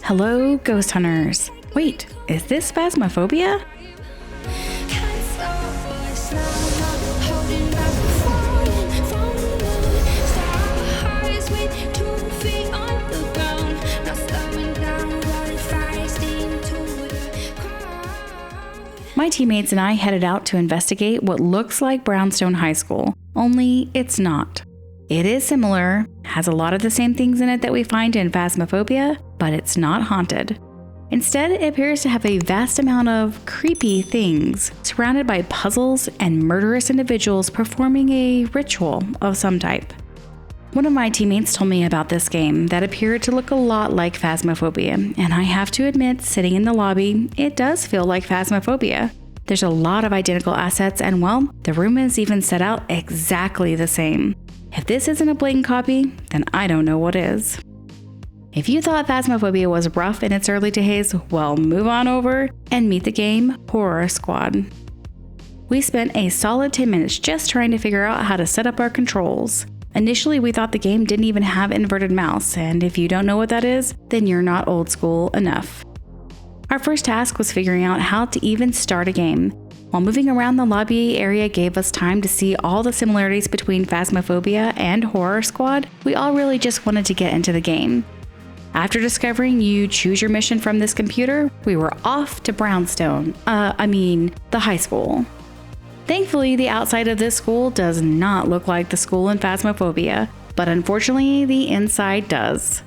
Hello, ghost hunters. Wait, is this Phasmophobia? My teammates and I headed out to investigate what looks like Brownstone High School, only it's not. It is similar, has a lot of the same things in it that we find in Phasmophobia, but it's not haunted. Instead, it appears to have a vast amount of creepy things, surrounded by puzzles and murderous individuals performing a ritual of some type. One of my teammates told me about this game that appeared to look a lot like Phasmophobia, and I have to admit, sitting in the lobby, it does feel like Phasmophobia. There's a lot of identical assets, and well, the room is even set out exactly the same. If this isn't a blatant copy, then I don't know what is. If you thought Phasmophobia was rough in its early days, well, move on over and meet the game Horror Squad. We spent a solid 10 minutes just trying to figure out how to set up our controls. Initially, we thought the game didn't even have inverted mouse, and if you don't know what that is, then you're not old school enough. Our first task was figuring out how to even start a game. While moving around the lobby area gave us time to see all the similarities between Phasmophobia and Horror Squad, we all really just wanted to get into the game. After discovering you choose your mission from this computer, we were off to Brownstone, the high school. Thankfully, the outside of this school does not look like the school in Phasmophobia, but unfortunately, the inside does.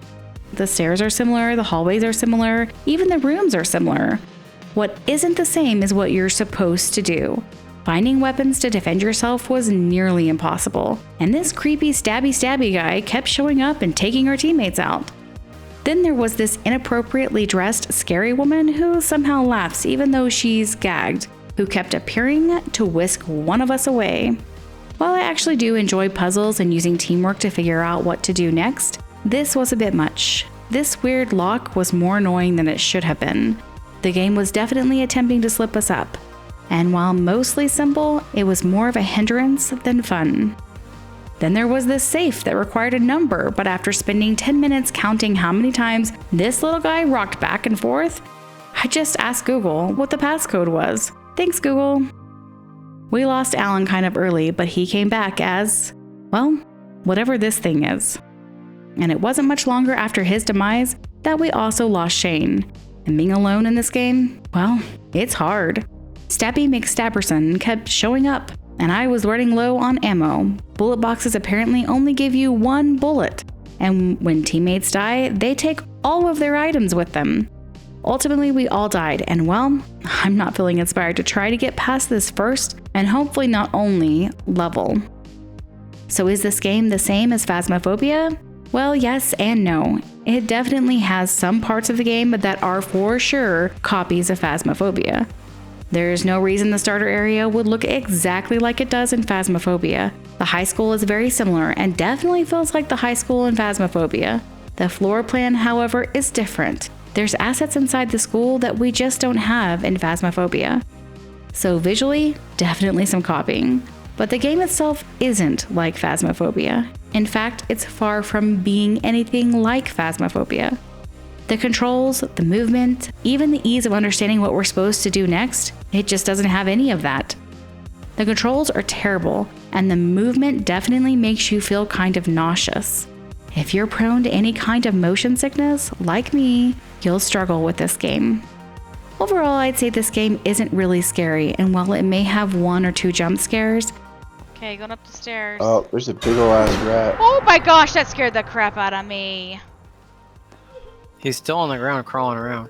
The stairs are similar, the hallways are similar, even the rooms are similar. What isn't the same is what you're supposed to do. Finding weapons to defend yourself was nearly impossible, and this creepy stabby guy kept showing up and taking our teammates out. Then there was this inappropriately dressed, scary woman who somehow laughs even though she's gagged, who kept appearing to whisk one of us away. While I actually do enjoy puzzles and using teamwork to figure out what to do next, this was a bit much. This weird lock was more annoying than it should have been. The game was definitely attempting to slip us up, and while mostly simple, it was more of a hindrance than fun. Then there was this safe that required a number, but after spending 10 minutes counting how many times this little guy rocked back and forth, I just asked Google what the passcode was. Thanks, Google. We lost Alan kind of early, but he came back as, well, whatever this thing is. And it wasn't much longer after his demise that we also lost Shane. And being alone in this game, well, it's hard. Stabby McStabberson kept showing up, and I was running low on ammo. Bullet boxes apparently only give you one bullet, and when teammates die, they take all of their items with them. Ultimately, we all died, and well, I'm not feeling inspired to try to get past this first, and hopefully not only level. So is this game the same as Phasmophobia? Well, yes and no. It definitely has some parts of the game that are for sure copies of Phasmophobia. There's no reason the starter area would look exactly like it does in Phasmophobia. The high school is very similar and definitely feels like the high school in Phasmophobia. The floor plan, however, is different. There's assets inside the school that we just don't have in Phasmophobia. So visually, definitely some copying. But the game itself isn't like Phasmophobia. In fact, it's far from being anything like Phasmophobia. The controls, the movement, even the ease of understanding what we're supposed to do next, it just doesn't have any of that. The controls are terrible, and the movement definitely makes you feel kind of nauseous. If you're prone to any kind of motion sickness, like me, you'll struggle with this game. Overall, I'd say this game isn't really scary, and while it may have 1 or 2 jump scares... Okay, going up the stairs. Oh, there's a big ol' ass rat. Oh my gosh, that scared the crap out of me. He's still on the ground crawling around.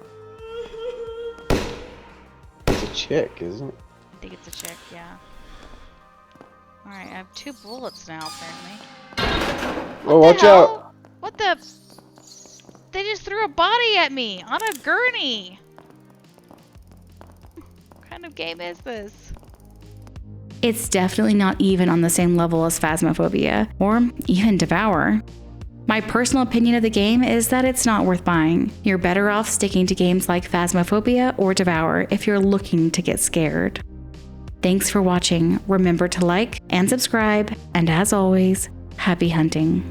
It's a chick, isn't it? I think it's a chick, yeah. Alright, I have 2 bullets now, apparently. Oh, watch out! What the? They just threw a body at me on a gurney. What kind of game is this? It's definitely not even on the same level as Phasmophobia, or even Devour. My personal opinion of the game is that it's not worth buying. You're better off sticking to games like Phasmophobia or Devour if you're looking to get scared. Thanks for watching. Remember to like and subscribe, and as always, happy hunting.